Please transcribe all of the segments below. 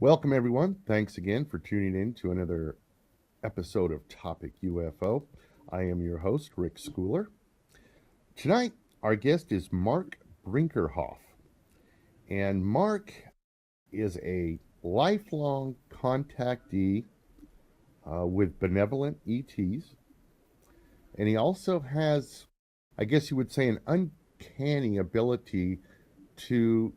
Welcome, everyone. Thanks again for tuning in to another episode of Topic UFO. I am your host, Rick Scouler. Tonight, our guest is Mark Brinkerhoff. And Mark is a lifelong contactee with benevolent ETs. And he also has, I guess you would say, an uncanny ability to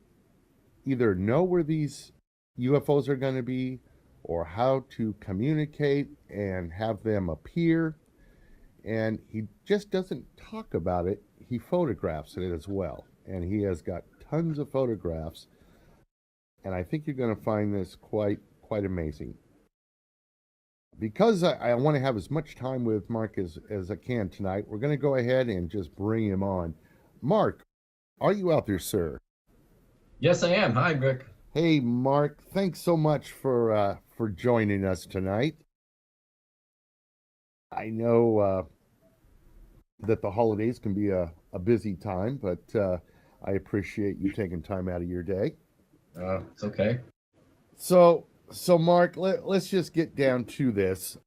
either know where these UFOs are going to be or how to communicate and have them appear. And he just doesn't talk about it. He photographs it as well. And he has got tons of photographs. And I think you're going to find this quite amazing. Because I want to have as much time with Mark as I can tonight, we're going to go ahead and just bring him on. Mark, are you out there, sir? Yes, I am. Hi, Rick. Hey, Mark, thanks so much for joining us tonight. I know that the holidays can be a busy time, but I appreciate you taking time out of your day. It's okay. So Mark, let's just get down to this.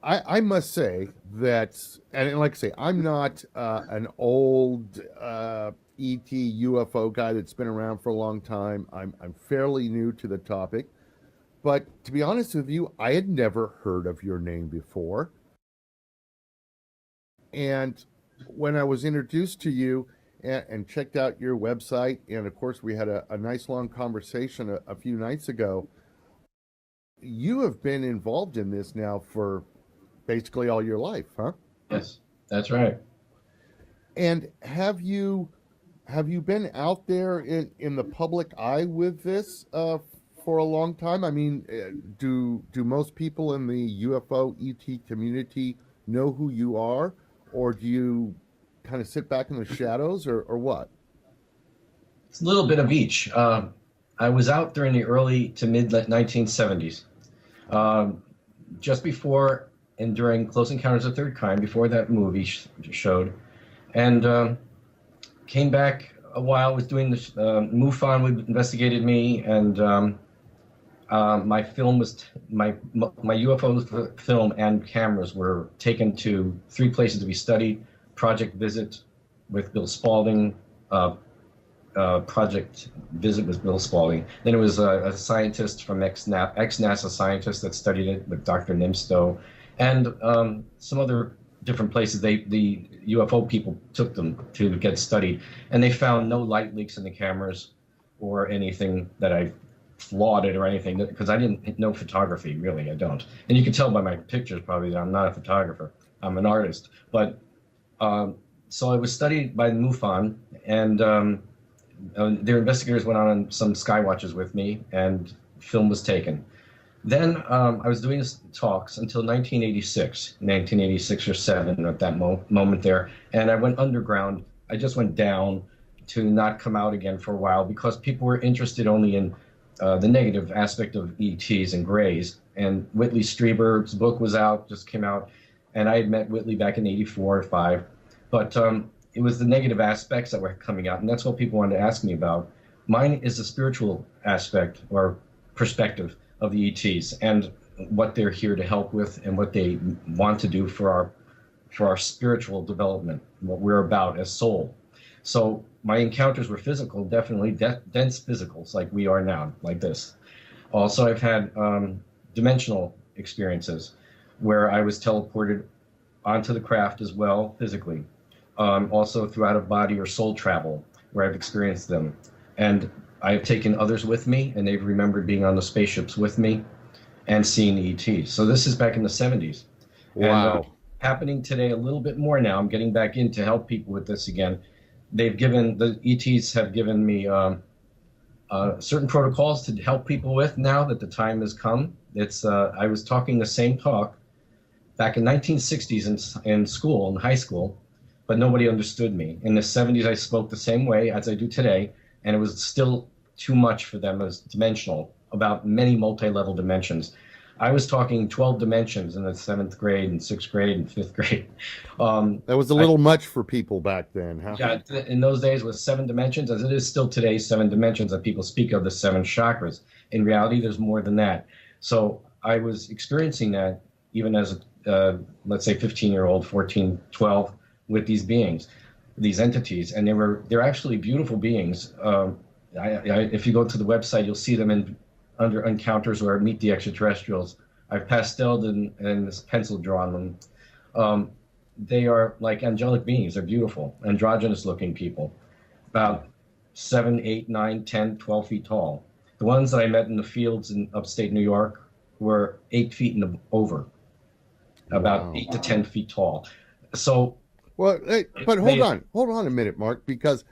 I must say that, and like I say, I'm not an old ET UFO guy that's been around for a long time. I'm fairly new to the topic, but to be honest with you, I had never heard of your name before. And when I was introduced to you and checked out your website, and of course we had a nice long conversation a few nights ago, you have been involved in this now for basically all your life, huh? Yes, that's right. And have you been out there in the public eye with this for a long time? I mean, do most people in the UFO ET community know who you are, or do you kind of sit back in the shadows, or what? It's a little bit of each. I was out during the early to mid 1970s, just before and during Close Encounters of the Third Kind, before that movie showed, and came back a while. Was doing the MUFON investigated me, and my film was my UFO film and cameras were taken to 3 places to be studied. Project Visit with Bill Spaulding, Project Visit with Bill Spaulding. Then it was a scientist from ex-NASA scientist that studied it with Dr. Nimsto, and some other different places. The UFO people took them to get studied, and they found no light leaks in the cameras or anything that I flawed it or anything, because I didn't know photography, really. I don't. And you can tell by my pictures probably that I'm not a photographer. I'm an artist. But so I was studied by the MUFON, and their investigators went on some sky watches with me, and film was taken. Then I was doing talks until 1986 or 7 at that moment there, and I went underground. I just went down to not come out again for a while because people were interested only in the negative aspect of ETs and Greys. And Whitley Strieber's book was out, just came out, and I had met Whitley back in 84 or 5. But it was the negative aspects that were coming out, and that's what people wanted to ask me about. Mine is the spiritual aspect or perspective of the ETs and what they're here to help with and what they want to do for our spiritual development, what we're about as soul. So my encounters were physical, definitely dense physicals like we are now, like this. Also, I've had dimensional experiences where I was teleported onto the craft as well, physically. Also through out-of-body or soul travel, where I've experienced them. And I've taken others with me, and they've remembered being on the spaceships with me and seeing ETs. So this is back in the 70s. Wow. And, happening today a little bit more now. I'm getting back in to help people with this again. The ETs have given me certain protocols to help people with now that the time has come. I was talking the same talk back in 1960s in school, in high school, but nobody understood me. In the 70s, I spoke the same way as I do today, and it was still too much for them as dimensional, about many multi-level dimensions. I was talking 12 dimensions in the 7th grade and 6th grade and 5th grade. That was a little much for people back then, huh? Yeah, in those days was 7 dimensions, as it is still today, 7 dimensions that people speak of, the 7 chakras. In reality, there's more than that. So I was experiencing that even as a, let's say, 15-year-old, 14, 12, with these beings, these entities, and they're actually beautiful beings. If you go to the website, you'll see them under encounters or meet the extraterrestrials. I've pasteled and this pencil drawn them. They are like angelic beings. They're beautiful, androgynous looking people, about 7, 8, 9, 10, 12 feet tall. The ones that I met in the fields in upstate New York were 8 feet and over, about Wow. 8 to 10 feet tall. So, well, hey, but hold on a minute, Mark, because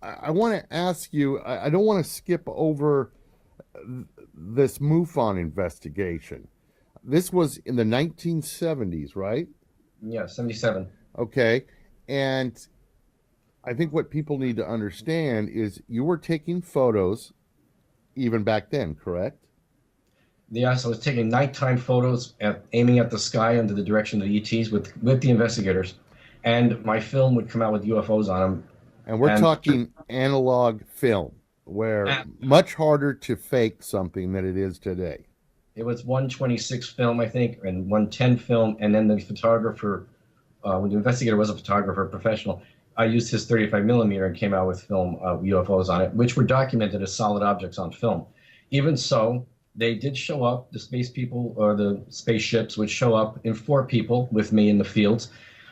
I want to ask you. I don't want to skip over this MUFON investigation. This was in the 1970s, right? Yeah, 77. Okay. And I think what people need to understand is you were taking photos even back then, correct? Yes, I was taking nighttime photos, aiming at the sky under the direction of the ETs with the investigators. And my film would come out with UFOs on them. And we're talking analog film, where much harder to fake something than it is today. It was 126 film, I think, and 110 film, and then the photographer, when the investigator was a photographer, professional, I used his 35 millimeter and came out with film UFOs on it, which were documented as solid objects on film. Even so, they did show up, the space people or the spaceships would show up in 4 people with me in the fields,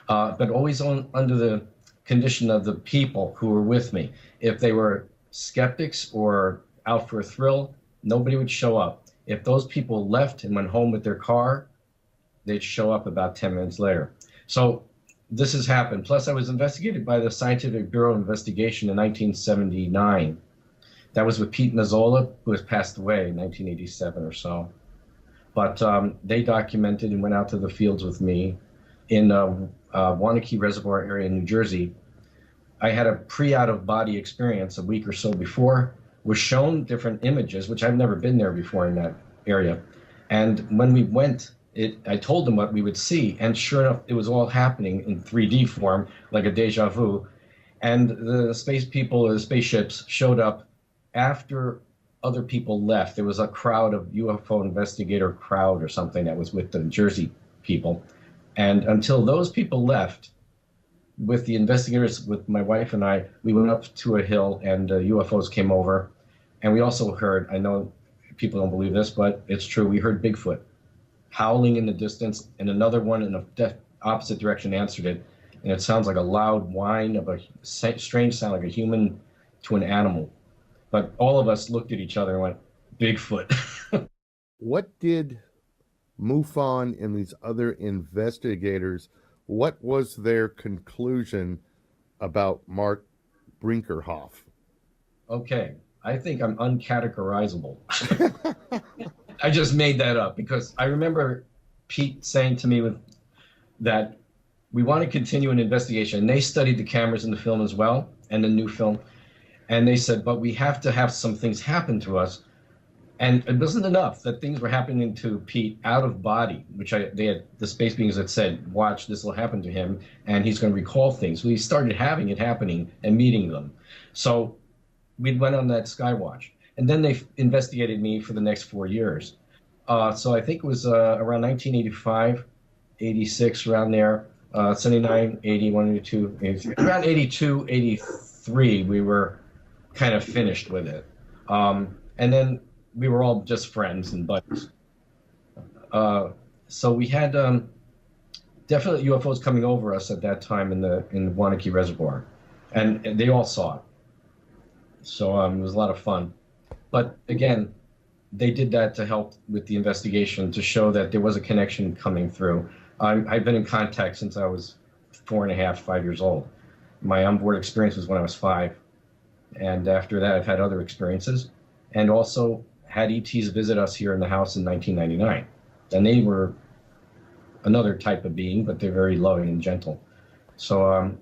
but always under the condition of the people who were with me. If they were skeptics or out for a thrill, nobody would show up. If those people left and went home with their car, they'd show up about 10 minutes later. So this has happened. Plus, I was investigated by the Scientific Bureau of Investigation in 1979. That was with Pete Mazzola, who has passed away in 1987 or so. But they documented and went out to the fields with me in Wanakee Reservoir area in New Jersey. I had a pre-out-of-body experience a week or so before, was shown different images, which I've never been there before in that area. And when we went, I told them what we would see, and sure enough, it was all happening in 3D form, like a deja vu. And the space people, or the spaceships, showed up after other people left. There was a crowd of UFO investigator crowd or something that was with the Jersey people. And until those people left, with the investigators, with my wife and I, we went up to a hill and UFOs came over. And we also heard, I know people don't believe this, but it's true, we heard Bigfoot howling in the distance, and another one in the opposite direction answered it. And it sounds like a loud whine of a strange sound, like a human to an animal. But all of us looked at each other and went, Bigfoot. What did MUFON and these other investigators, what was their conclusion about Mark Brinkerhoff? Okay, I think I'm uncategorizable. I just made that up because I remember Pete saying to me that we want to continue an investigation. And they studied the cameras in the film as well, and the new film. And they said, but we have to have some things happen to us. And it wasn't enough that things were happening to Pete out of body, which the space beings had said, watch, this will happen to him, and he's going to recall things. We started having it happening and meeting them. So we went on that Skywatch. And then they investigated me for the next 4 years. So I think it was around 1985, 86, around there, 79, 81, 82, 83. Around 82, 83, we were kind of finished with it. And then we were all just friends and buddies. So we had definite UFOs coming over us at that time in the Wanakee Reservoir, and they all saw it. So it was a lot of fun. But again, they did that to help with the investigation, to show that there was a connection coming through. I've been in contact since I was 4.5, 5 years old. My onboard experience was when I was 5. And after that, I've had other experiences. And also had ETs visit us here in the house in 1999. And they were another type of being, but they're very loving and gentle. So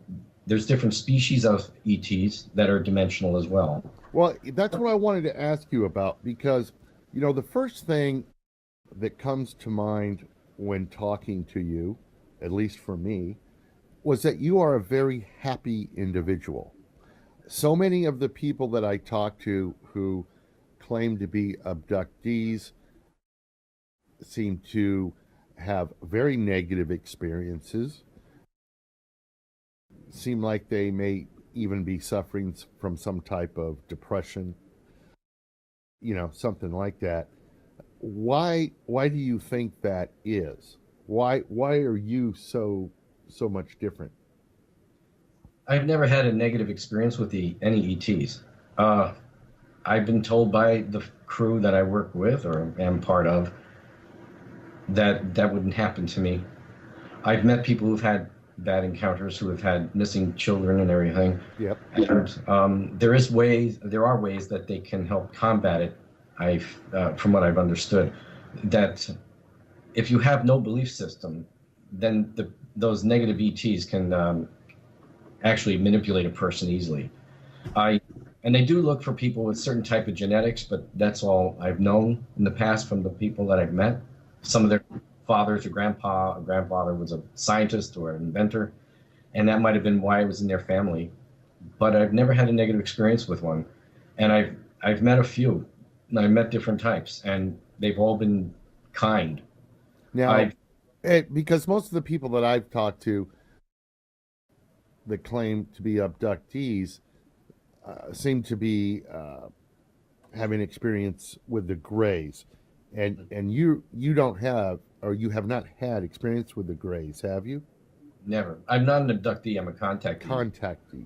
there's different species of ETs that are dimensional as well. Well, that's what I wanted to ask you about, because, you know, the first thing that comes to mind when talking to you, at least for me, was that you are a very happy individual. So many of the people that I talk to who claim to be abductees seem to have very negative experiences, seem like they may even be suffering from some type of depression, something like that. Why do you think that is? Why are you so much different? I've never had a negative experience with any ETs. Uh, I've been told by the crew that I work with or am part of that that wouldn't happen to me. I've met people who've had bad encounters, who have had missing children and everything. Yep. And there are ways that they can help combat it. From what I've understood, that if you have no belief system, then those negative ETs can actually manipulate a person easily. And they do look for people with certain type of genetics, but that's all I've known in the past from the people that I've met. Some of their fathers or grandfather was a scientist or an inventor, and that might have been why it was in their family. But I've never had a negative experience with one, and I've met a few. And I've met different types, and they've all been kind. Now, because most of the people that I've talked to that claim to be abductees seem to be having experience with the Greys, and you don't have, or you have not had experience with the Greys, have you? Never. I'm not an abductee. I'm a contactee. Contactee.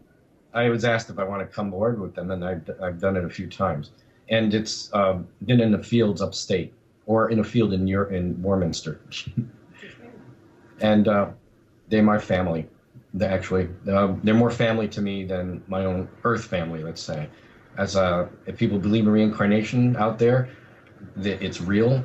I was asked if I want to come aboard with them, and I've done it a few times. And it's been in the fields upstate, or in a field in Warminster. And they're my family. They're more family to me than my own Earth family, let's say. If people believe in reincarnation out there, it's real.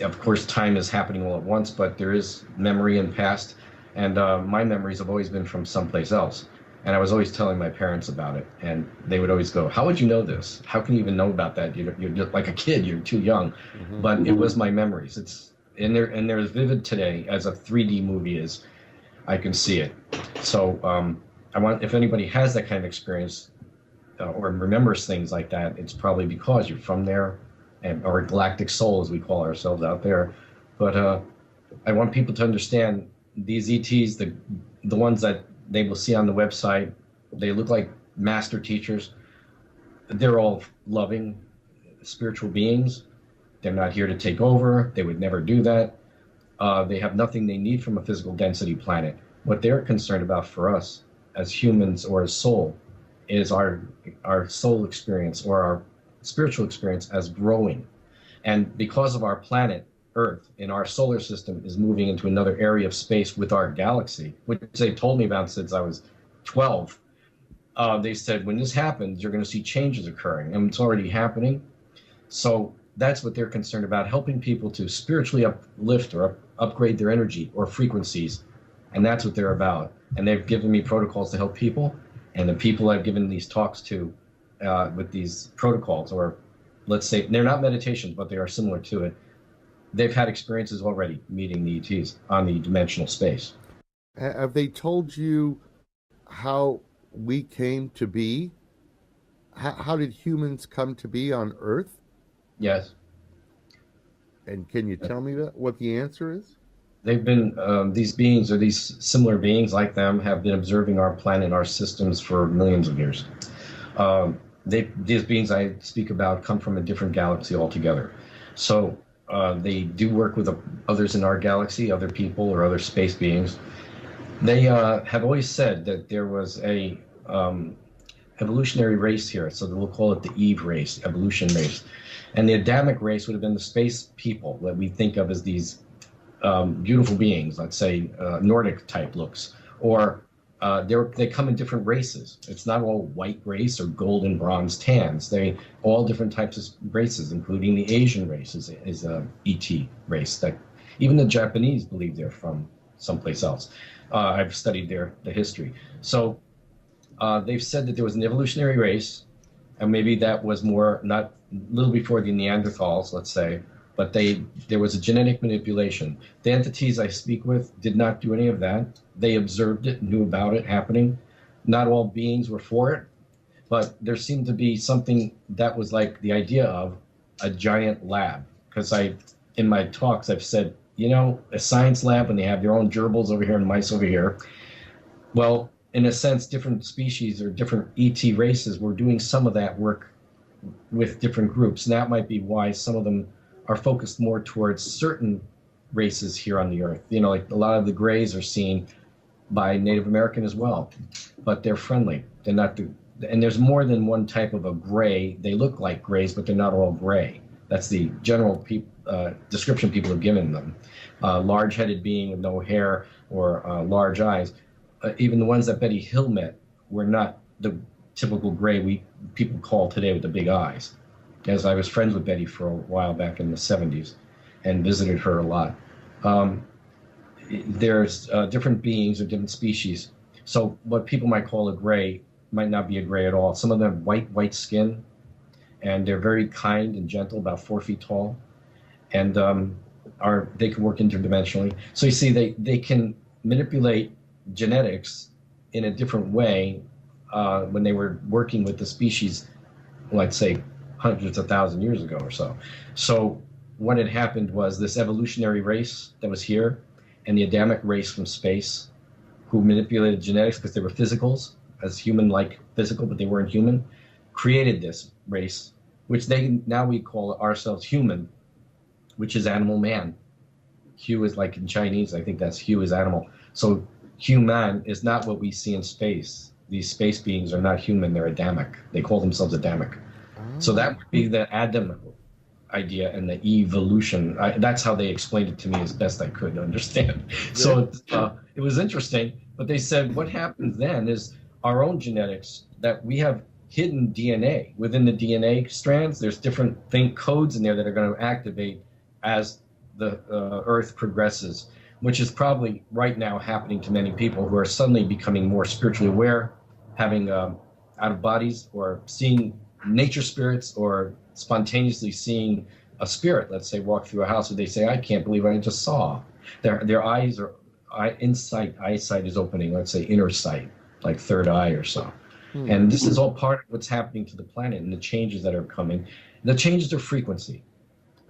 Of course, time is happening all at once, but there is memory and past. And my memories have always been from someplace else. And I was always telling my parents about it, and they would always go, "How would you know this? How can you even know about that? You're just like a kid. You're too young." Mm-hmm. But it was my memories. They're as vivid today as a 3D movie is. I can see it. So if anybody has that kind of experience or remembers things like that, it's probably because you're from there, or a galactic soul, as we call ourselves out there. But I want people to understand these ETs, the ones that they will see on the website, they look like master teachers. They're all loving, spiritual beings. They're not here to take over. They would never do that. They have nothing they need from a physical density planet. What they're concerned about for us as humans or as soul is our soul experience or our spiritual experience as growing. And because of our planet, Earth, in our solar system is moving into another area of space with our galaxy, which they told me about since I was 12. They said, when this happens, you're going to see changes occurring, and it's already happening. So that's what they're concerned about, helping people to spiritually uplift or upgrade their energy or frequencies. And that's what they're about. And they've given me protocols to help people. And the people I've given these talks to with these protocols, or let's say, they're not meditations, but they are similar to it. They've had experiences already meeting the ETs on the dimensional space. Have they told you how we came to be? How did humans come to be on Earth? Yes. And can you tell me what the answer is? They've been, these beings, or these similar beings like them, have been observing our planet, our systems for millions of years. These beings I speak about come from a different galaxy altogether. So they do work with others in our galaxy, other people or other space beings. They have always said that there was a evolutionary race here, so we'll call it the Eve race, evolution race. And the Adamic race would have been the space people that we think of as these beautiful beings, let's say Nordic type looks, or they come in different races. It's not all white race or gold and bronze tans. They all different types of races, including the Asian race is a ET race that even the Japanese believe they're from someplace else. I've studied the history. So they've said that there was an evolutionary race, and maybe that was more not a little before the Neanderthals, let's say, but there was a genetic manipulation. The entities I speak with did not do any of that. They observed it, knew about it happening. Not all beings were for it, but there seemed to be something that was like the idea of a giant lab. Because in my talks, I've said, a science lab, when they have their own gerbils over here and mice over here, well, in a sense, different species or different ET races were doing some of that work with different groups. And that might be why some of them are focused more towards certain races here on the Earth. Like a lot of the grays are seen by Native American as well, but they're friendly. They're not and there's more than one type of a gray. They look like grays, but they're not all gray. That's the general description people have given them. Large-headed being with no hair or large eyes. Even the ones that Betty Hill met were not the typical gray people call today with the big eyes. As I was friends with Betty for a while back in the 70s and visited her a lot. There's different beings or different species. So what people might call a gray might not be a gray at all. Some of them have white skin, and they're very kind and gentle, about 4 feet tall, and they can work interdimensionally. So you see, they can manipulate genetics in a different way when they were working with the species, let's say hundreds of thousands of years ago or so. So what had happened was this evolutionary race that was here and the Adamic race from space, who manipulated genetics because they were physicals, as human-like physical, but they weren't human, created this race, which now we call ourselves human, which is animal man. Hu is like in Chinese, I think that's Hu is animal. So human is not what we see in space. These space beings are not human, they're Adamic. They call themselves Adamic. So that would be the Adam idea and the evolution. That's how they explained it to me as best I could understand. So it was interesting, but they said what happens then is our own genetics, that we have hidden DNA. Within the DNA strands, there's different codes in there that are going to activate as the Earth progresses, which is probably right now happening to many people who are suddenly becoming more spiritually aware, having out of bodies, or seeing nature spirits, or spontaneously seeing a spirit, let's say, walk through a house, where they say, I can't believe what I just saw. Their eyes are, eyesight is opening, let's say inner sight, like third eye or so. And this is all part of what's happening to the planet and the changes that are coming. The changes are frequency.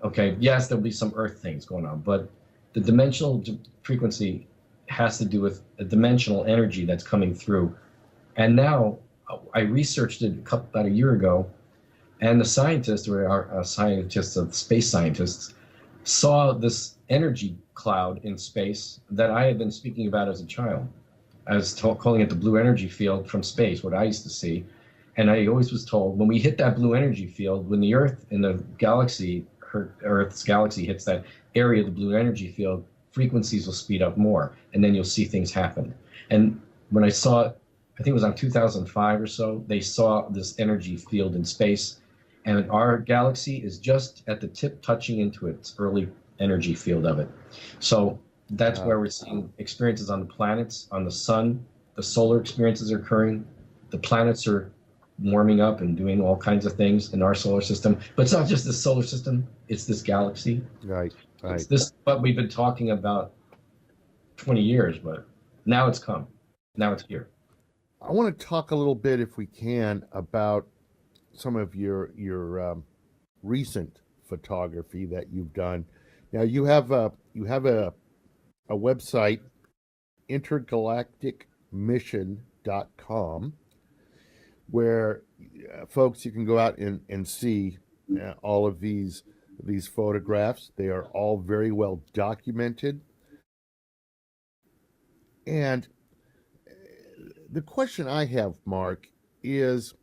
Okay, yes, there'll be some Earth things going on, but the dimensional frequency has to do with a dimensional energy that's coming through. And now I researched it about a year ago, and the scientists, or our scientists, of space scientists, saw this energy cloud in space that I had been speaking about as a child. I was calling it the blue energy field from space, what I used to see. And I always was told, when we hit that blue energy field, when the Earth in the galaxy, Earth's galaxy hits that area of the blue energy field, frequencies will speed up more, and then you'll see things happen. And when I saw it, I think it was on 2005 or so, they saw this energy field in space, and our galaxy is just at the tip touching into its early energy field of it. So that's where we're seeing experiences on the planets, on the sun. The solar experiences are occurring. The planets are warming up and doing all kinds of things in our solar system. But it's not just the solar system, it's this galaxy. Right. It's this, what we've been talking about 20 years, but now it's come. Now it's here. I want to talk a little bit, if we can, about some of your recent photography that you've done. Now you have a website, intergalacticmission.com, where folks, you can go out and see all of these photographs. They are all very well documented. And the question I have, Mark, is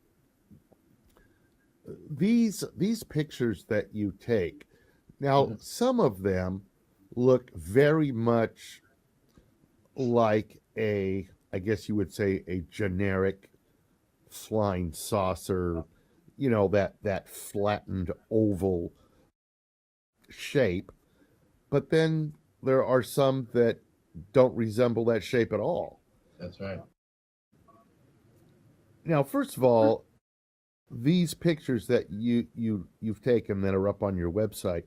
these pictures that you take. Now, some of them look very much like I guess you would say, a generic flying saucer, that flattened oval shape. But then there are some that don't resemble that shape at all. That's right. Now, first of all, these pictures that you've taken that are up on your website,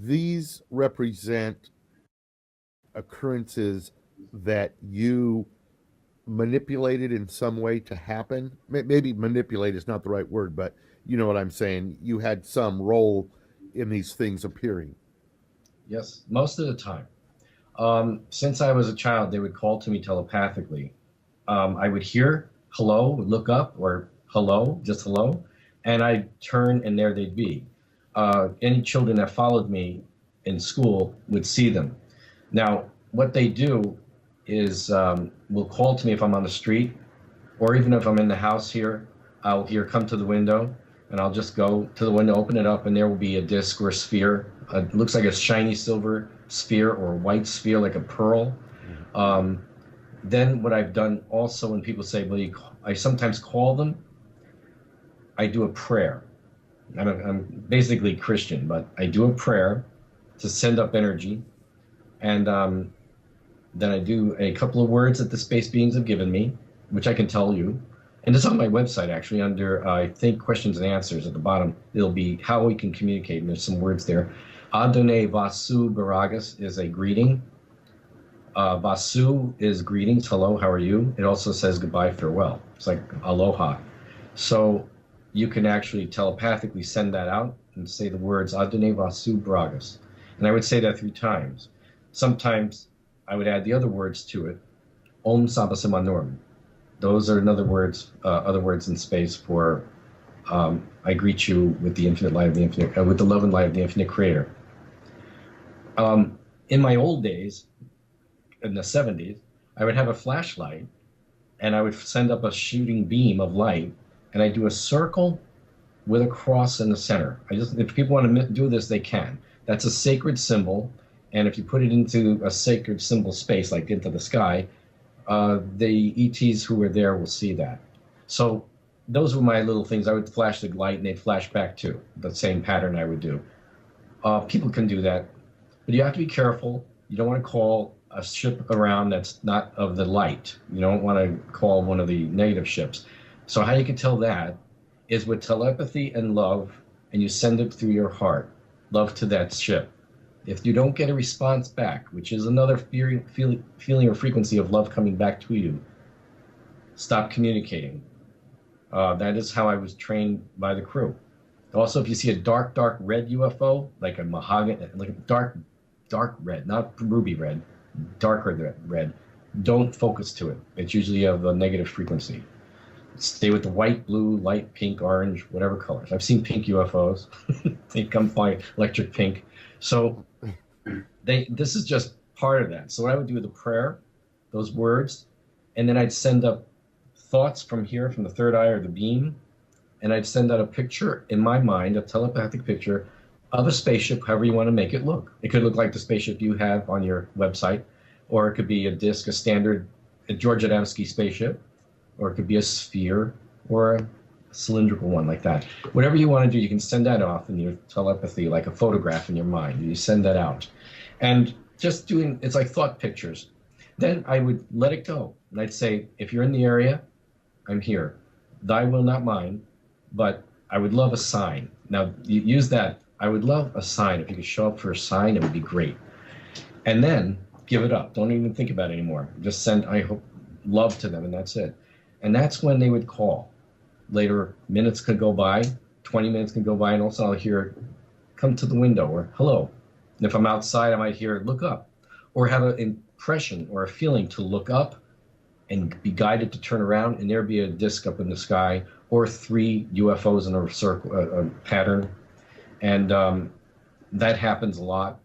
these represent occurrences that you manipulated in some way to happen. Maybe manipulate is not the right word, but you know what I'm saying. You had some role in these things appearing. Yes, most of the time. Since I was a child, they would call to me telepathically. I would hear hello, look up, or hello, just hello, and I'd turn and there they'd be. Any children that followed me in school would see them. Now, what they do is will call to me if I'm on the street, or even if I'm in the house here, I'll hear come to the window, and I'll just go to the window, open it up, and there will be a disc or a sphere. It looks like a shiny silver sphere or a white sphere like a pearl. Then what I've done also when people say, well, I sometimes call them, I do a prayer. I'm basically Christian, but I do a prayer to send up energy. And then I do a couple of words that the space beings have given me, which I can tell you. And it's on my website, actually, under, I think, questions and answers at the bottom. It'll be how we can communicate, and there's some words there. Adonai Vasu Baragas is a greeting. Vasu is greetings, hello, how are you? It also says goodbye, farewell. It's like aloha. So you can actually telepathically send that out and say the words Adonai Vasu Baragas. And I would say that 3 times. Sometimes I would add the other words to it. Om Sabasamanorm. Those are other words in space for I greet you with the infinite light of the infinite, with the love and light of the infinite creator. In my old days, in the 70s, I would have a flashlight and I would send up a shooting beam of light, and I do a circle with a cross in the center. If people want to do this, they can. That's a sacred symbol, and if you put it into a sacred symbol space, like into the sky, the ETs who were there will see that. So those were my little things. I would flash the light and they'd flash back too. The same pattern I would do. People can do that, but you have to be careful. You don't want to call a ship around that's not of the light. You don't want to call one of the negative ships. So how you can tell that is with telepathy and love, and you send it through your heart, love to that ship. If you don't get a response back, which is another feeling or frequency of love coming back to you, stop communicating. That is how I was trained by the crew. Also, if you see a dark red UFO, like a mahogany, like a dark red, not ruby red, darker red, don't focus to it. It's usually of a negative frequency. Stay with the white, blue, light pink, orange, whatever colors. I've seen pink UFOs. They come by electric pink. So this is just part of that. So what I would do with the prayer, those words, and then I'd send up thoughts from here, from the third eye or the beam, and I'd send out a picture in my mind, a telepathic picture of a spaceship, however you want to make it look. It could look like the spaceship you have on your website, or it could be a disc, a standard George Adamski spaceship, or it could be a sphere or a cylindrical one like that. Whatever you want to do, you can send that off in your telepathy, like a photograph in your mind. You send that out. And just doing, it's like thought pictures. Then I would let it go. And I'd say, if you're in the area, I'm here. Thy will, not mine, but I would love a sign. Now, you use that. I would love a sign. If you could show up for a sign, it would be great. And then give it up. Don't even think about it anymore. Just send, I hope, love to them, and that's it. And that's when they would call. Later, minutes could go by, 20 minutes could go by, and also I'll hear, come to the window, or hello. And if I'm outside, I might hear, look up, or have an impression or a feeling to look up and be guided to turn around, and there be a disc up in the sky, or 3 UFOs in a circle, a pattern. And that happens a lot.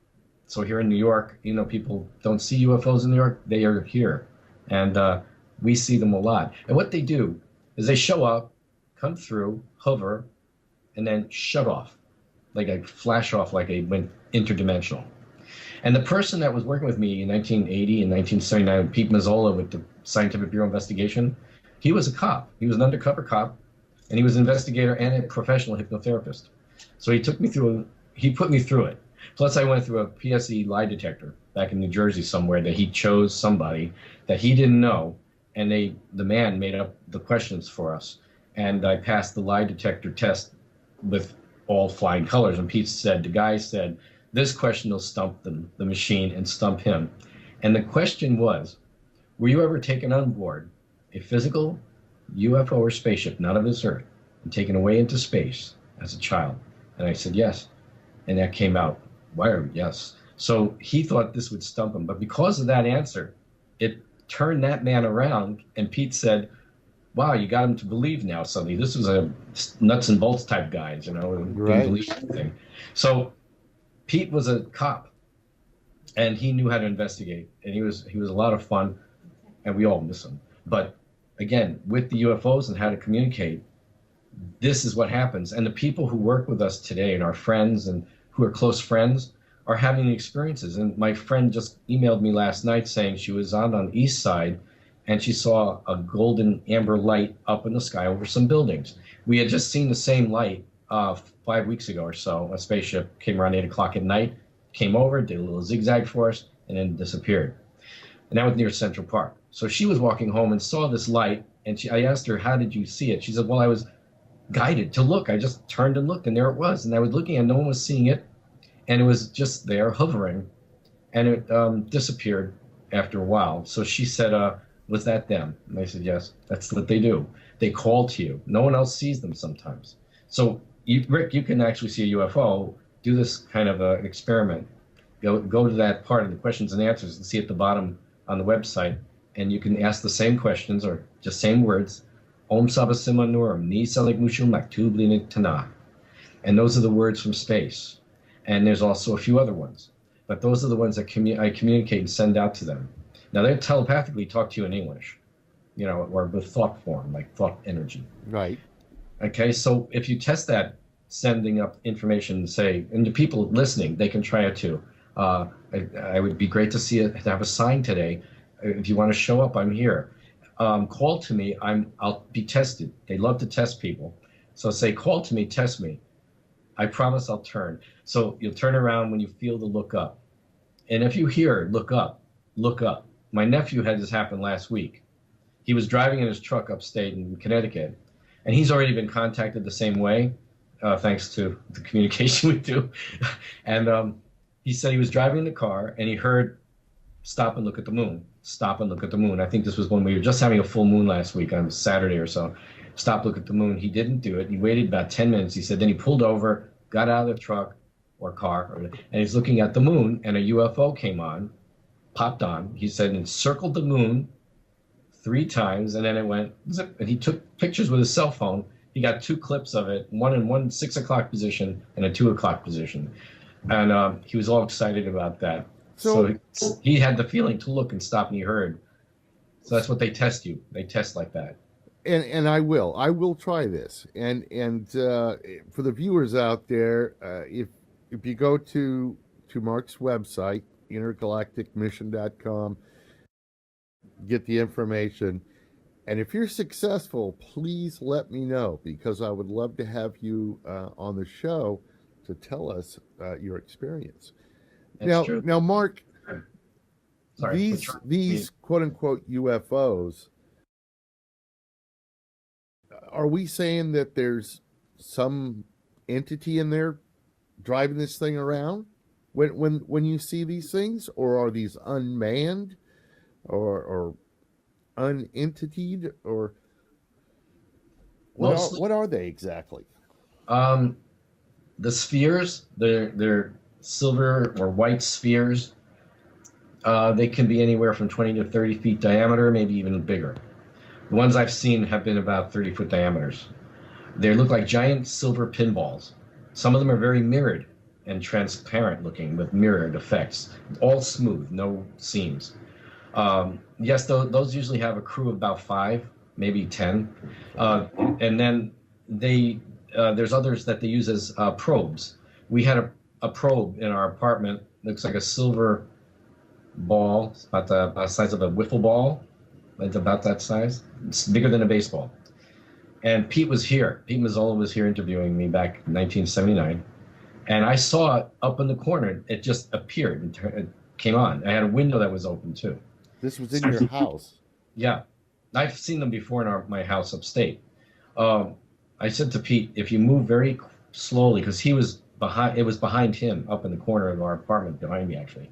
So here in New York, you know, people don't see UFOs in New York. They are here. And we see them a lot. And what they do is they show up, come through, hover, and then shut off, like a flash off, like a went interdimensional. And the person that was working with me in 1980 and 1979, Pete Mazzola with the Scientific Bureau Investigation, he was a cop. He was an undercover cop, and he was an investigator and a professional hypnotherapist. So he put me through it. Plus I went through a PSE lie detector back in New Jersey somewhere that he chose somebody that he didn't know, and the man made up the questions for us. And I passed the lie detector test with all flying colors. And Pete said, the guy said, This question will stump the machine and stump him. And the question was, were you ever taken on board a physical UFO or spaceship, not of this Earth, and taken away into space as a child? And I said, yes. And that came out, wired, yes. So he thought this would stump him. But because of that answer, it turned that man around. And Pete said, wow, you got him to believe now suddenly. This was a nuts and bolts type guy, you know, and didn't believe anything. So Pete was a cop, and he knew how to investigate. And he was a lot of fun, and we all miss him. But again, with the UFOs and how to communicate, this is what happens. And the people who work with us today and our friends and who are close friends are having experiences. And my friend just emailed me last night saying she was on the east side and she saw a golden amber light up in the sky over some buildings. We had just seen the same light 5 weeks ago or so. A spaceship came around 8 o'clock at night, came over, did a little zigzag for us, and then disappeared. And that was near Central Park. So she was walking home and saw this light, and I asked her, how did you see it? She said, well, I was guided to look. I just turned and looked, and there it was. And I was looking, and no one was seeing it, and it was just there hovering, and it disappeared after a while. So she said, was that them? And I said, yes, that's what they do. They call to you. No one else sees them sometimes. So, Rick, you can actually see a UFO. Do this kind of an experiment. Go to that part of the questions and answers and see at the bottom on the website, and you can ask the same questions or just same words. Om Sabasima Nurum, Ni Salik Mushum Maktubli Tanakh. And those are the words from space. And there's also a few other ones. But those are the ones that I communicate and send out to them. Now, they telepathically talk to you in English, you know, or with thought form, like thought energy. Right. Okay, so if you test that, sending up information, say, and the people listening, they can try it too. I would be great to see it, to have a sign today. If you want to show up, I'm here. Call to me. I'll be tested. They love to test people. So say, call to me, test me. I promise I'll turn. So you'll turn around when you feel the look up. And if you hear, look up, look up. My nephew had this happen last week. He was driving in his truck upstate in Connecticut, and he's already been contacted the same way, thanks to the communication we do. And he said he was driving the car, and he heard, stop and look at the moon, stop and look at the moon. I think this was when we were just having a full moon last week on Saturday or so. Stop, look at the moon. He didn't do it. He waited about 10 minutes. He said, then he pulled over, got out of the truck or car, and he's looking at the moon, and a UFO came on, popped on. He said, and circled the moon 3 times, and then it went zip, and he took pictures with his cell phone. He got 2 clips of it, one in 6 o'clock position and a 2 o'clock position. And he was all excited about that. So he had the feeling to look and stop, and he heard. So that's what they test you. They test like that. And I will try this. And for the viewers out there, if you go to Mark's website, intergalacticmission.com, get the information. And if you're successful, please let me know, because I would love to have you on the show to tell us your experience. That's true. Now, Mark, Sorry, these quote unquote UFOs, are we saying that there's some entity in there driving this thing around when you see these things, or are these unmanned or unentitied, or what are they exactly? The spheres, they're silver or white spheres. They can be anywhere from 20 to 30 feet diameter, maybe even bigger. The ones I've seen have been about 30-foot diameters. They look like giant silver pinballs. Some of them are very mirrored and transparent looking with mirrored effects, all smooth, no seams. Yes, those usually have a crew of about 5, maybe 10. And then there's others that they use as probes. We had a probe in our apartment. Looks like a silver ball. It's about the size of a wiffle ball. It's about that size. It's bigger than a baseball. And Pete was here. Pete Mazzola was here interviewing me back in 1979. And I saw it up in the corner. It just appeared and it came on. I had a window that was open too. This was in your house? Yeah. I've seen them before in my house upstate. I said to Pete, if you move very slowly, because he was behind. It was behind him, up in the corner of our apartment, behind me actually.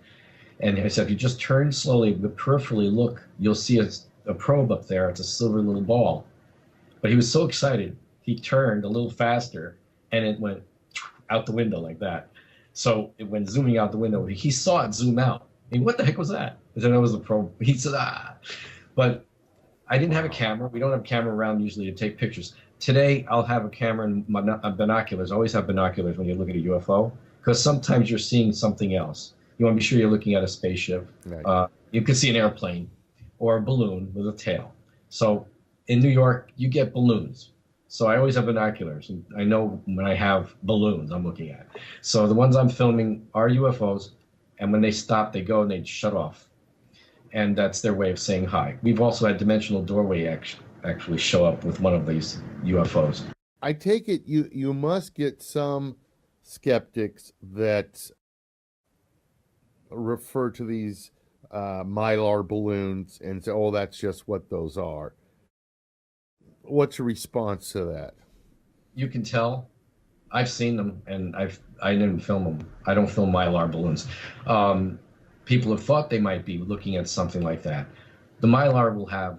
And I said, if you just turn slowly, but peripherally look, you'll see a probe up there. It's a silver little ball. But he was so excited, he turned a little faster, and it went out the window like that. So it went zooming out the window. He saw it zoom out. I mean, what the heck was that? I said, that was the probe. He said, ah. But I didn't have a camera. We don't have a camera around usually to take pictures. Today, I'll have a camera and binoculars. I always have binoculars when you look at a UFO, because sometimes you're seeing something else. You want to be sure you're looking at a spaceship. Right. You can see an airplane or a balloon with a tail. So in New York, you get balloons. So I always have binoculars, and I know when I have balloons I'm looking at. So the ones I'm filming are UFOs, and when they stop, they go and they shut off. And that's their way of saying hi. We've also had Dimensional Doorway actually show up with one of these UFOs. I take it you must get some skeptics that refer to these mylar balloons and say, oh, that's just what those are. What's your response to that? You can tell. I've seen them, and I didn't film them. I don't film mylar balloons. People have thought they might be looking at something like that. The mylar will have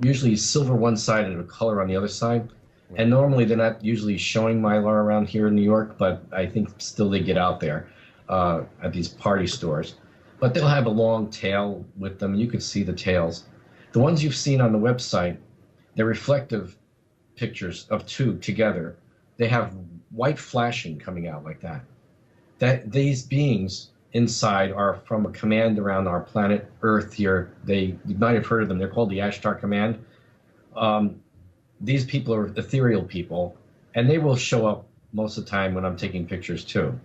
usually silver one side and a color on the other side. And normally they're not usually showing mylar around here in New York, but I think still they get out there at these party stores. But they'll have a long tail with them. You can see the tails. The ones you've seen on the website, they're reflective pictures of two together. They have white flashing coming out like that. That these beings inside are from a command around our planet Earth here. You might have heard of them. They're called the Ashtar Command. These people are ethereal people, and they will show up most of the time when I'm taking pictures too.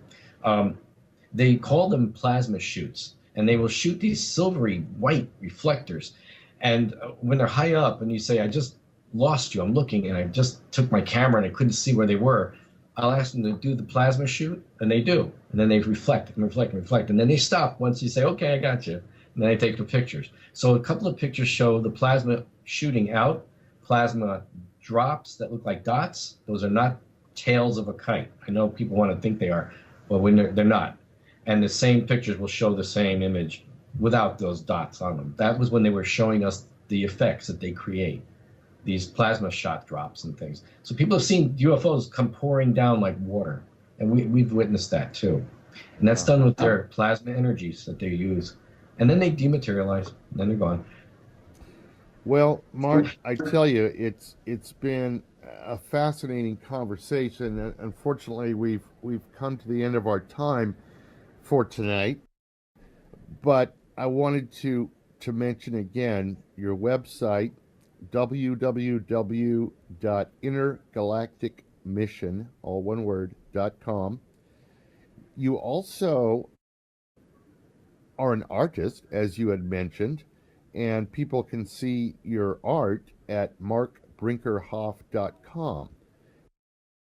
They call them plasma shoots, and they will shoot these silvery white reflectors. And when they're high up and you say, I just lost you, I'm looking, and I just took my camera and I couldn't see where they were, I'll ask them to do the plasma shoot, and they do. And then they reflect and reflect and reflect. And then they stop once you say, okay, I got you. And then they take the pictures. So a couple of pictures show the plasma shooting out, plasma drops that look like dots. Those are not tails of a kite. I know people want to think they are, but when they're not. And the same pictures will show the same image without those dots on them. That was when they were showing us the effects that they create, these plasma shot drops and things. So people have seen UFOs come pouring down like water, and we've witnessed that too. And that's done with their plasma energies that they use. And then they dematerialize, and then they're gone. Well, Mark, I tell you, it's been a fascinating conversation. Unfortunately, we've come to the end of our time for tonight. But I wanted to mention again your website, www.intergalacticmission, all one word, .com. You also are an artist, as you had mentioned, and people can see your art at markbrinkerhoff.com.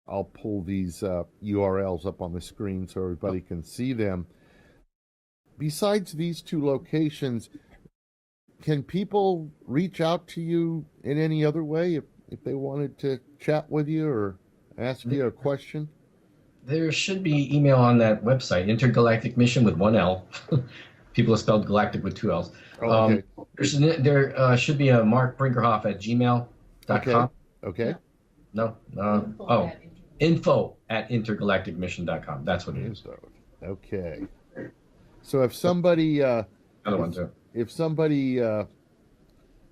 I'll pull these URLs up on the screen so everybody can see them. Besides these two locations, can people reach out to you in any other way if they wanted to chat with you or ask you a question? There should be email on that website, Intergalactic Mission with one L. People have spelled galactic with two L's. Okay. There should be a markbrinkerhoff@gmail.com. Okay. No. info@intergalacticmission.com. That's what it is. Okay. So if somebody Another one too. If somebody had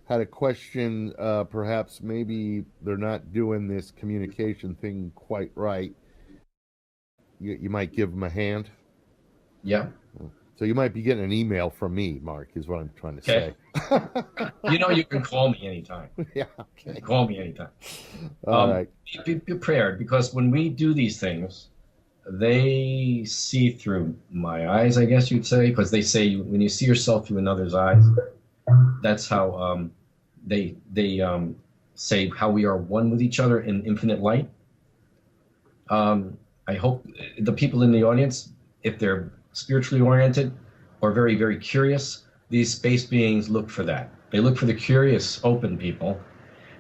a question, perhaps maybe they're not doing this communication thing quite right, you might give them a hand. Yeah. So you might be getting an email from me, Mark, is what I'm trying to say. You can call me anytime. Yeah. Okay. Call me anytime. All right. Be prepared, because when we do these things, they see through my eyes, I guess you'd say, because they say when you see yourself through another's eyes, that's how they say how we are one with each other in infinite light. I hope the people in the audience, if they're spiritually oriented or very, very curious, these space beings look for that. They look for the curious, open people,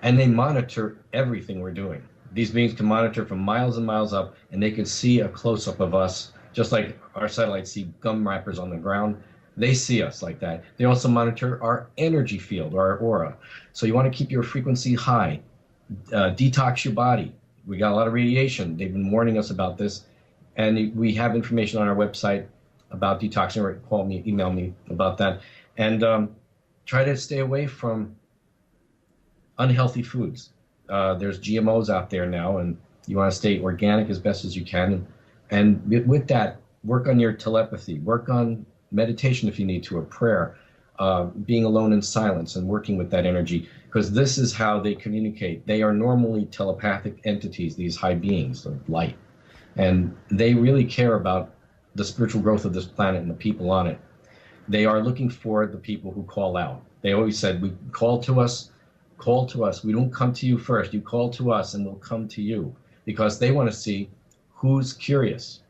and they monitor everything we're doing. These beings can monitor from miles and miles up, and they can see a close-up of us, just like our satellites see gum wrappers on the ground. They see us like that. They also monitor our energy field, our aura. So you want to keep your frequency high. Detox your body. We got a lot of radiation. They've been warning us about this. And we have information on our website about detoxing, or call me, email me about that. And try to stay away from unhealthy foods. There's GMOs out there now, and you want to stay organic as best as you can. And with that, work on your telepathy, work on meditation if you need to, or prayer, being alone in silence and working with that energy, because this is how they communicate. They are normally telepathic entities, these high beings of light, and they really care about the spiritual growth of this planet and the people on it. They are looking for the people who call out. They always said, we call to us. Call to us. We don't come to you first. You call to us and we'll come to you, because they want to see who's curious.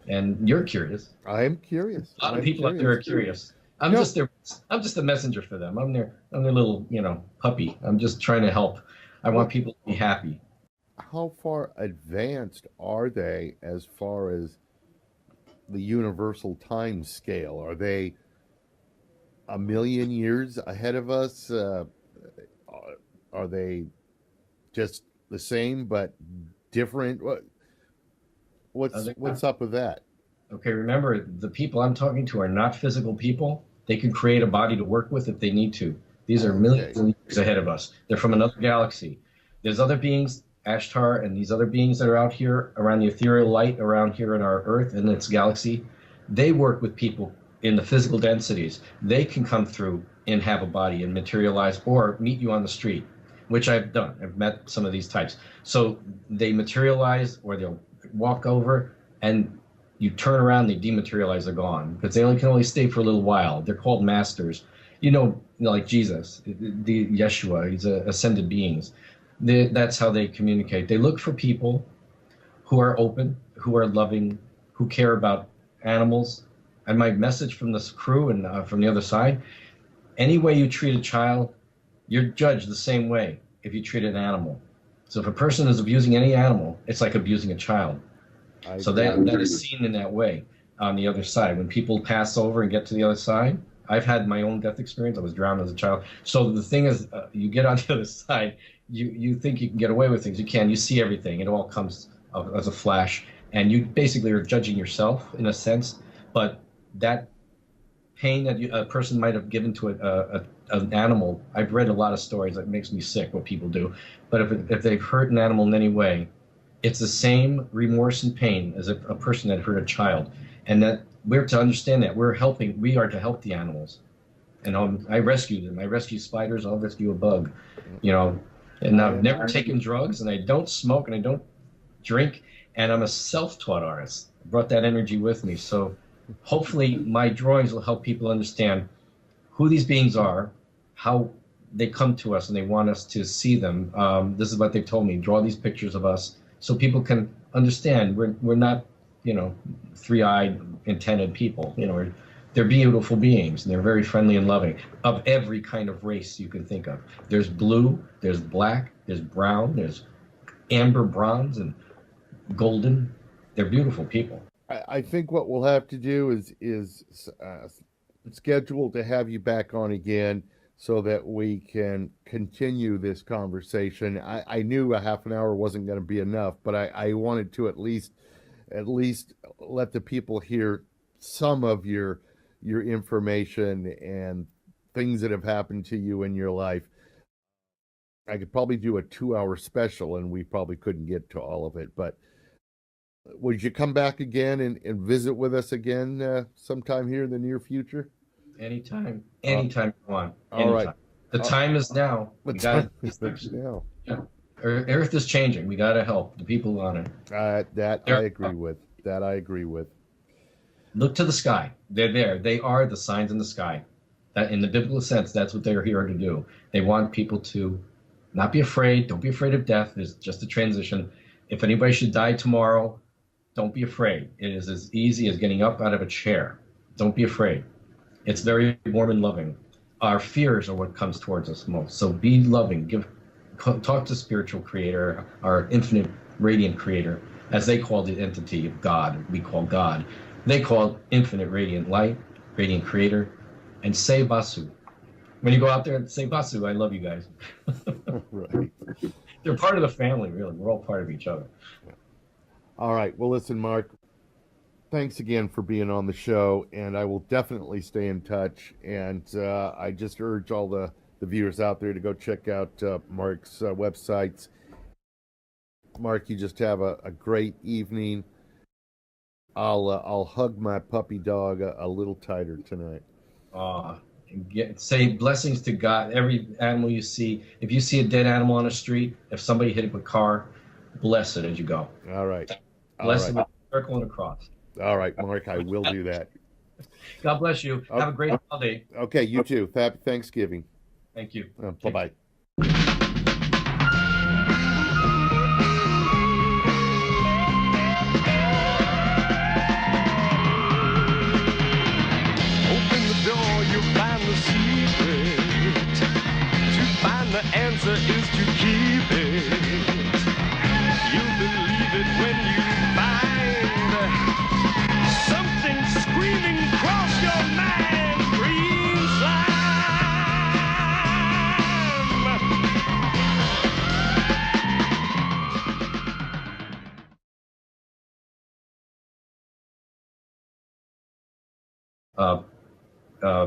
And you're curious. I am curious. A lot of people out there are curious. I'm just a messenger for them. I'm their little, puppy. I'm just trying to help. I want people to be happy. How far advanced are they as far as the universal time scale? Are they a million years ahead of us? Are they just the same but different? What's up with that? Okay, remember, the people I'm talking to are not physical people. They can create a body to work with if they need to. These are millions of years ahead of us. They're from another galaxy. There's other beings, Ashtar, and these other beings that are out here around the ethereal light, around here in our Earth and its galaxy. They work with people in the physical densities. They can come through and have a body and materialize, or meet you on the street, which I've done. I've met some of these types. So they materialize, or they'll walk over, and you turn around, they dematerialize, they're gone, because they can only stay for a little while. They're called masters. Like Jesus, the Yeshua, he's ascended beings. That's how they communicate. They look for people who are open, who are loving, who care about animals. And my message from this crew and from the other side, any way you treat a child, you're judged the same way if you treat an animal. So if a person is abusing any animal, it's like abusing a child. So that is seen in that way on the other side. When people pass over and get to the other side, I've had my own death experience. I was drowned as a child. So the thing is, you get on the other side, you think you can get away with things. You can. You see everything. It all comes as a flash. And you basically are judging yourself in a sense. But that pain that a person might have given to an animal, I've read a lot of stories that makes me sick what people do. But if they've hurt an animal in any way, it's the same remorse and pain as if a person had hurt a child. And that we're to understand that we are to help the animals. And I rescue them. I rescue spiders. I'll rescue a bug, and I've never taken drugs, and I don't smoke, and I don't drink, and I'm a self-taught artist. I brought that energy with me. So hopefully my drawings will help people understand who these beings are, how they come to us and they want us to see them. This is what they've told me. Draw these pictures of us so people can understand we're not, three-eyed, intended people. They're beautiful beings, and they're very friendly and loving, of every kind of race you can think of. There's blue, there's black, there's brown, there's amber, bronze, and golden. They're beautiful people. I think what we'll have to do is schedule to have you back on again so that we can continue this conversation. I knew a half an hour wasn't going to be enough, but I wanted to at least let the people hear some of your information and things that have happened to you in your life. I could probably do a 2-hour special, and we probably couldn't get to all of it, but would you come back again and visit with us again sometime here in the near future? Anytime you want. All right. The time is now. The time is now. Yeah. Earth is changing. We got to help the people on it. That I agree with. Look to the sky. They're there. They are the signs in the sky. That, in the biblical sense, that's what they're here to do. They want people to not be afraid. Don't be afraid of death. It's just a transition. If anybody should die tomorrow, don't be afraid. It is as easy as getting up out of a chair. Don't be afraid. It's very warm and loving. Our fears are what comes towards us most. So be loving. talk to spiritual creator, our infinite radiant creator, as they call the entity of God, we call God. They call infinite radiant light, radiant creator, and say Basu. When you go out there and say Basu, I love you guys. Right. They're part of the family, really. We're all part of each other. All right. Well, listen, Mark, thanks again for being on the show, and I will definitely stay in touch. And I just urge all the viewers out there to go check out Mark's websites. Mark, you just have a great evening. I'll hug my puppy dog a little tighter tonight. Say blessings to God. Every animal you see, if you see a dead animal on the street, if somebody hit it with a car, bless it as you go. All right. Bless it with a circle and a cross. All right, Mark, I will do that. God bless you. Have a great holiday. Okay, you too. Happy Thanksgiving. Thank you. Bye-bye. The answer is to keep it. You'll believe it when you find something screaming across your mind. Green slime.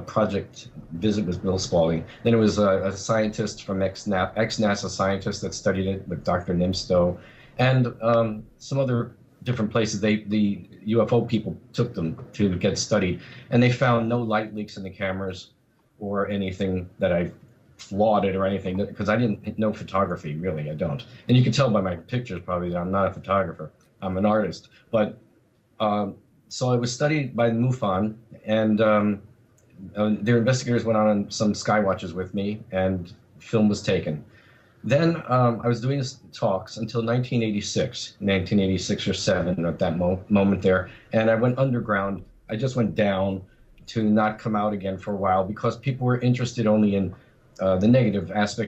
Project visit with Bill Spaulding. Then it was a scientist from ex-NASA scientist that studied it with Dr. Nimsto, and some other different places. The UFO people took them to get studied, and they found no light leaks in the cameras or anything that I flawed it or anything, because I didn't know photography, really, I don't. And you can tell by my pictures probably that I'm not a photographer, I'm an artist. But so it was studied by MUFON, and their investigators went on some sky watches with me, and film was taken. Then I was doing talks until 1986 or 7 at that moment there, and I went underground. I just went down to not come out again for a while because people were interested only in the negative aspect.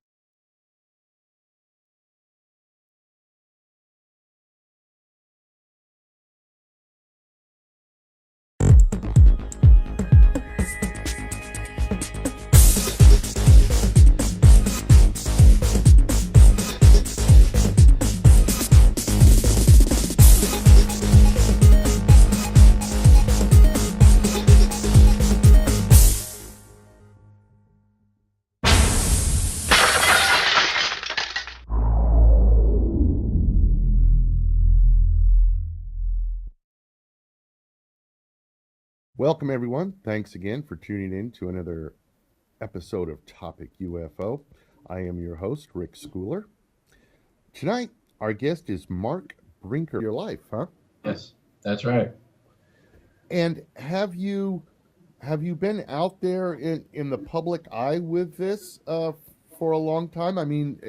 Welcome, everyone. Thanks again for tuning in to another episode of Topic UFO. I am your host, Rick Scouler. Tonight, our guest is Mark Brinker. Your life, huh? Yes, that's right. And have you been out there in the public eye with this for a long time? I mean,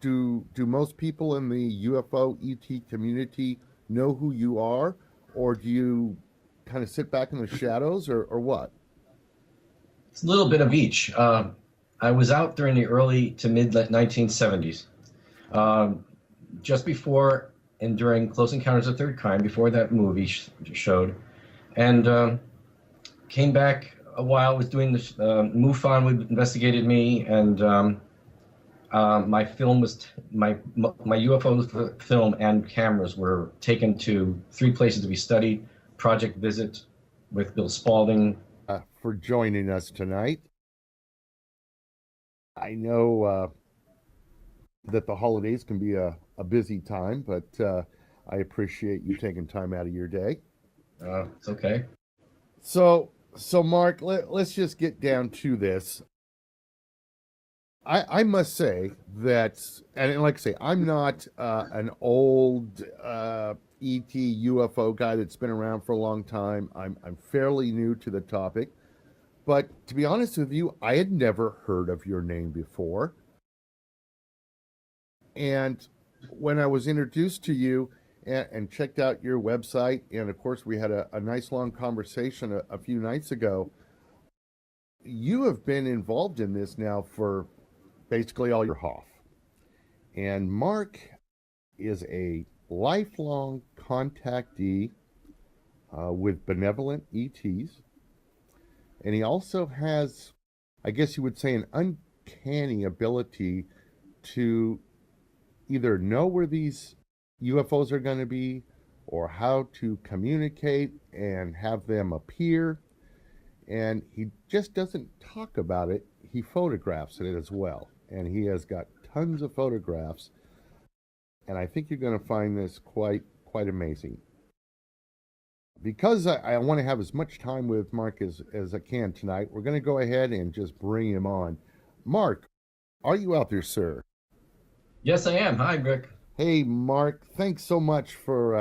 do most people in the UFO ET community know who you are, or do you kind of sit back in the shadows, or what? It's a little bit of each. I was out during the early to mid 1970s, just before and during Close Encounters of the Third Kind, before that movie showed, and came back a while. Was doing the MUFON investigated me, and my film was my UFO film and cameras were taken to 3 places to be studied. Project visit with Bill Spaulding. For joining us tonight. I know that the holidays can be a busy time, but I appreciate you taking time out of your day. It's okay. So Mark, let's just get down to this. I must say that, and like I say, I'm not an old ET UFO guy that's been around for a long time. I'm fairly new to the topic, but to be honest with you, I had never heard of your name before. And when I was introduced to you and checked out your website, and of course we had a nice long conversation a few nights ago, you have been involved in this now for basically all your Hoff. And Mark is a lifelong contactee with benevolent ETs. And he also has, I guess you would say, an uncanny ability to either know where these UFOs are going to be or how to communicate and have them appear. And he just doesn't talk about it, he photographs it as well. And he has got tons of photographs. And I think you're going to find this quite amazing. Because I want to have as much time with Mark as I can tonight, we're going to go ahead and just bring him on. Mark, are you out there, sir? Yes, I am. Hi, Rick. Hey, Mark, thanks so much for